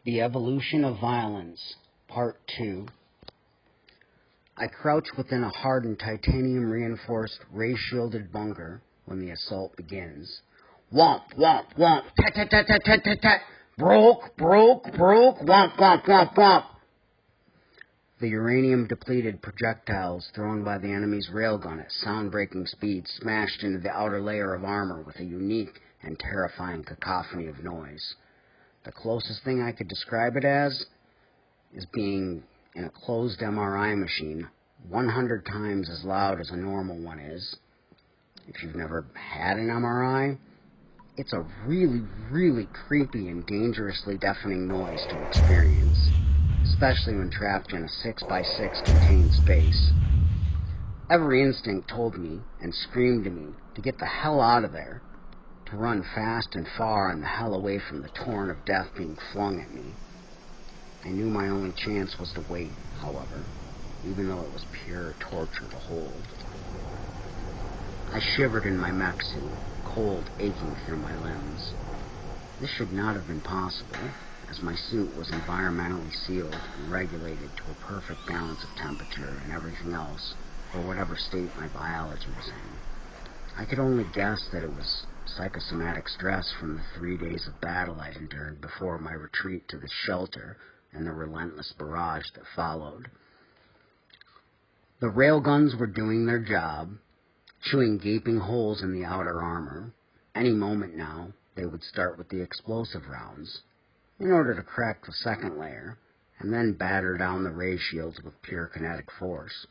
The Evolution of Violence, Part 2. I crouch within a hardened titanium-reinforced, ray-shielded bunker when the assault begins. Womp, womp, womp, tat, tat, tat, tat, tat, tat, tat. Broke, womp, womp, womp, womp. The uranium-depleted projectiles thrown by the enemy's railgun at sound-breaking speed smashed into the outer layer of armor with a unique and terrifying cacophony of noise. The closest thing I could describe it as is being in a closed MRI machine 100 times as loud as a normal one is. If you've never had an MRI, it's a really, really creepy and dangerously deafening noise to experience, especially when trapped in a 6x6 contained space. Every instinct told me and screamed to me to get the hell out of there, to run fast and far and the hell away from the torrent of death being flung at me. I knew my only chance was to wait, however, even though it was pure torture to hold. I shivered in my mech suit, cold aching through my limbs. This should not have been possible, as my suit was environmentally sealed and regulated to a perfect balance of temperature and everything else for whatever state my biology was in. I could only guess that it was psychosomatic stress from the 3 days of battle I'd endured before my retreat to the shelter and the relentless barrage that followed. The railguns were doing their job, chewing gaping holes in the outer armor. Any moment now, they would start with the explosive rounds, in order to crack the second layer, and then batter down the ray shields with pure kinetic force.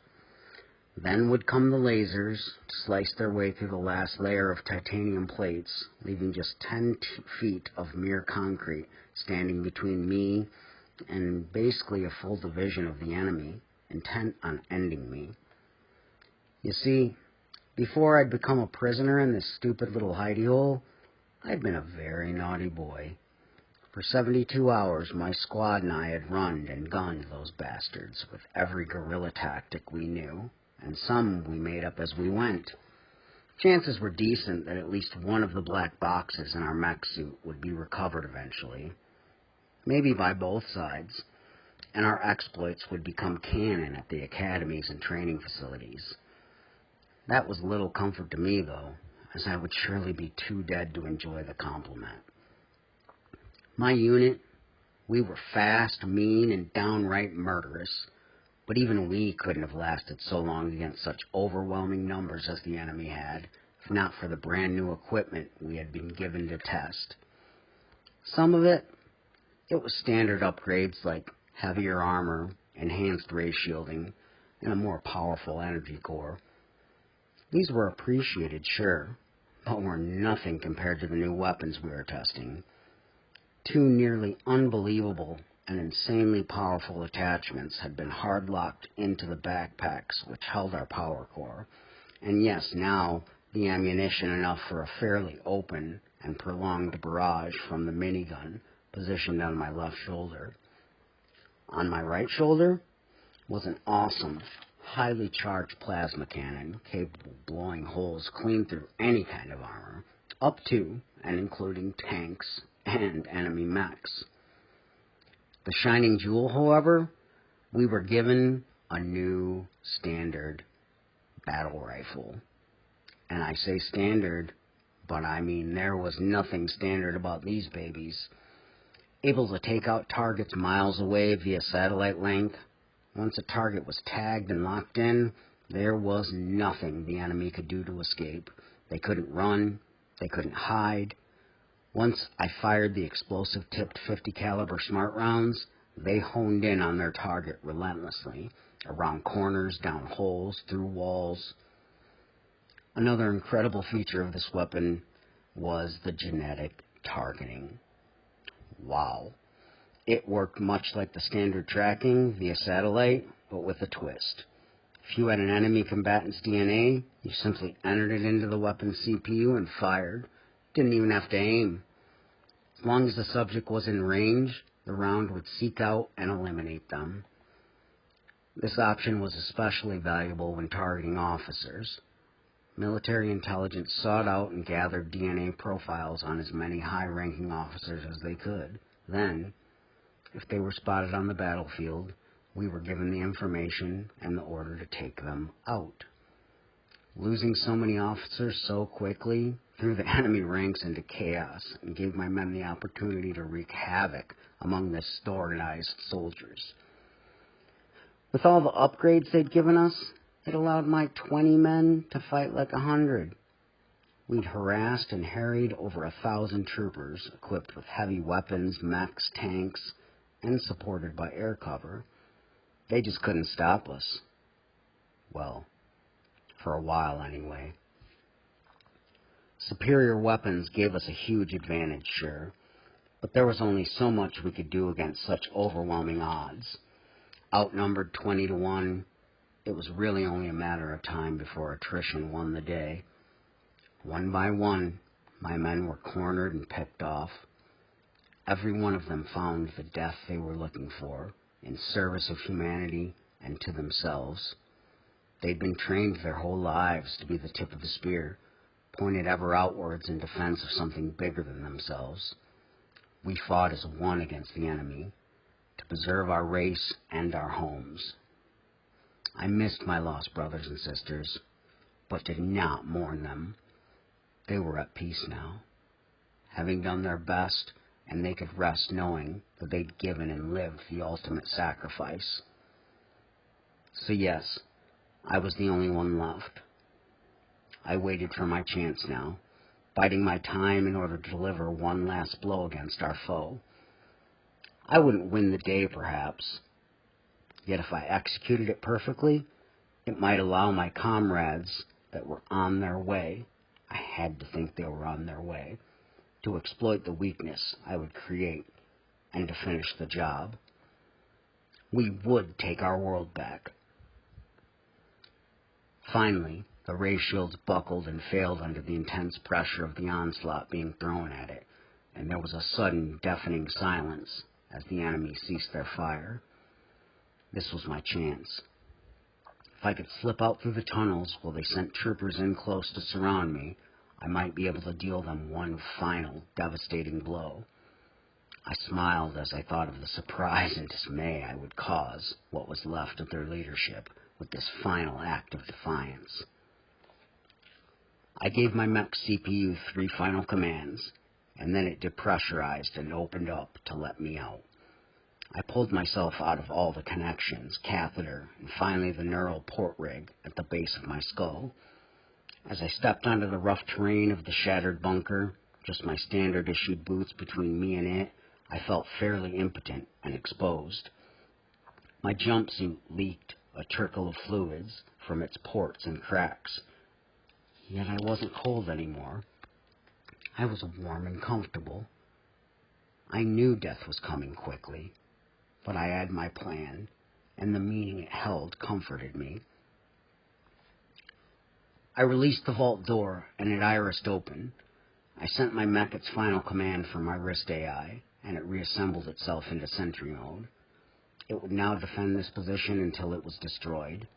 Then would come the lasers to slice their way through the last layer of titanium plates, leaving just 10 feet of mere concrete standing between me and basically a full division of the enemy, intent on ending me. You see, before I'd become a prisoner in this stupid little hidey hole, I'd been a very naughty boy. For 72 hours, my squad and I had run and gunned those bastards with every guerrilla tactic we knew, and some we made up as we went. Chances were decent that at least one of the black boxes in our mech suit would be recovered eventually, maybe by both sides, and our exploits would become canon at the academies and training facilities. That was little comfort to me, though, as I would surely be too dead to enjoy the compliment. My unit, we were fast, mean, and downright murderous, but even we couldn't have lasted so long against such overwhelming numbers as the enemy had, if not for the brand new equipment we had been given to test. Some of it was standard upgrades like heavier armor, enhanced ray shielding, and a more powerful energy core. These were appreciated, sure, but were nothing compared to the new weapons we were testing. 2 nearly unbelievable and insanely powerful attachments had been hard-locked into the backpacks which held our power core, and yes, now the ammunition enough for a fairly open and prolonged barrage from the minigun positioned on my left shoulder. On my right shoulder was an awesome, highly charged plasma cannon capable of blowing holes clean through any kind of armor, up to and including tanks and enemy mechs. The shining jewel, however, we were given a new standard battle rifle. And I say standard, but I mean there was nothing standard about these babies. Able to take out targets miles away via satellite link. Once a target was tagged and locked in, there was nothing the enemy could do to escape. They couldn't run. They couldn't hide. Once I fired the explosive-tipped 50 caliber smart rounds, they honed in on their target relentlessly, around corners, down holes, through walls. Another incredible feature of this weapon was the genetic targeting. Wow. It worked much like the standard tracking via satellite, but with a twist. If you had an enemy combatant's DNA, you simply entered it into the weapon's CPU and fired. Didn't even have to aim. As long as the subject was in range, the round would seek out and eliminate them. This option was especially valuable when targeting officers. Military intelligence sought out and gathered DNA profiles on as many high-ranking officers as they could. Then, If they were spotted on the battlefield, we were given the information and the order to take them out. Losing so many officers so quickly threw the enemy ranks into chaos and gave my men the opportunity to wreak havoc among the disorganized soldiers. With all the upgrades they'd given us, it allowed my 20 men to fight like 100. We'd harassed and harried over 1,000 troopers equipped with heavy weapons, mechs, tanks, and supported by air cover. They just couldn't stop us. Well, for a while anyway. Superior weapons gave us a huge advantage, sure, but there was only so much we could do against such overwhelming odds. Outnumbered 20 to 1, it was really only a matter of time before attrition won the day. One by one, my men were cornered and picked off. Every one of them found the death they were looking for, in service of humanity and to themselves. They'd been trained their whole lives to be the tip of the spear, pointed ever outwards in defense of something bigger than themselves. We fought as one against the enemy, to preserve our race and our homes. I missed my lost brothers and sisters, but did not mourn them. They were at peace now, having done their best, and they could rest knowing that they'd given and lived the ultimate sacrifice. So yes, I was the only one left. I waited for my chance now, biding my time in order to deliver one last blow against our foe. I wouldn't win the day, perhaps, yet if I executed it perfectly, it might allow my comrades that were on their way, I had to think they were on their way, to exploit the weakness I would create and to finish the job. We would take our world back. Finally, the ray shields buckled and failed under the intense pressure of the onslaught being thrown at it, and there was a sudden, deafening silence as the enemy ceased their fire. This was my chance. If I could slip out through the tunnels while they sent troopers in close to surround me, I might be able to deal them one final, devastating blow. I smiled as I thought of the surprise and dismay I would cause what was left of their leadership with this final act of defiance. I gave my mech CPU 3 final commands, and then it depressurized and opened up to let me out. I pulled myself out of all the connections, catheter, and finally the neural port rig at the base of my skull. As I stepped onto the rough terrain of the shattered bunker, just my standard issued boots between me and it, I felt fairly impotent and exposed. My jumpsuit leaked a trickle of fluids from its ports and cracks. Yet I wasn't cold anymore. I was warm and comfortable. I knew death was coming quickly, but I had my plan, and the meaning it held comforted me. I released the vault door, and it irised open. I sent my mech its final command from my wrist AI, and it reassembled itself into sentry mode. It would now defend this position until it was destroyed.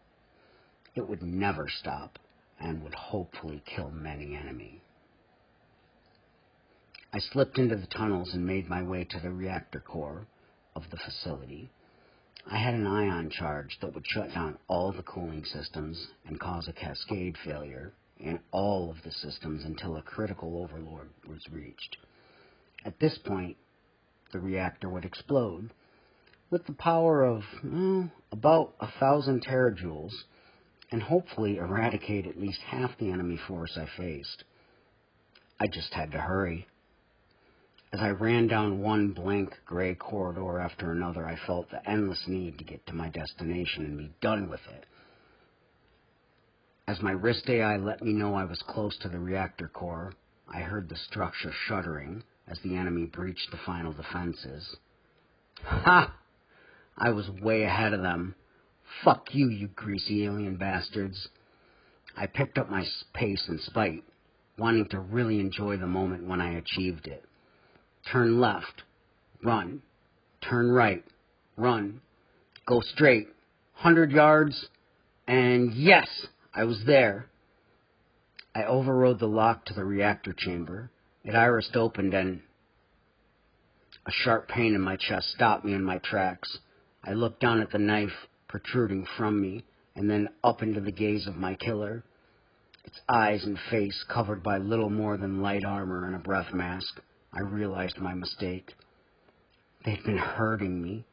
It would never stop, and would hopefully kill many enemy. I slipped into the tunnels and made my way to the reactor core of the facility. I had an ion charge that would shut down all the cooling systems and cause a cascade failure in all of the systems until a critical overload was reached. At this point, the reactor would explode with the power of, about 1,000 terajoules, and hopefully eradicate at least half the enemy force I faced. I just had to hurry. As I ran down one blank gray corridor after another, I felt the endless need to get to my destination and be done with it. As my wrist AI let me know I was close to the reactor core, I heard the structure shuddering as the enemy breached the final defenses. Ha! I was way ahead of them. Fuck you, you greasy alien bastards. I picked up my pace in spite, wanting to really enjoy the moment when I achieved it. Turn left, run. Turn right, run. Go straight, 100 yards, and yes, I was there. I overrode the lock to the reactor chamber. It irised opened and A sharp pain in my chest stopped me in my tracks. I looked down at the knife protruding from me, and then up into the gaze of my killer. Its eyes and face covered by little more than light armor and a breath mask. I realized my mistake. They'd been hurting me.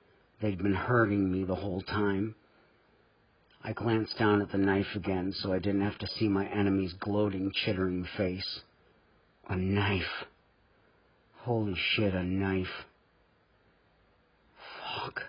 They'd been hurting me the whole time. I glanced down at the knife again so I didn't have to see my enemy's gloating, chittering face. A knife. Holy shit, a knife. Fuck.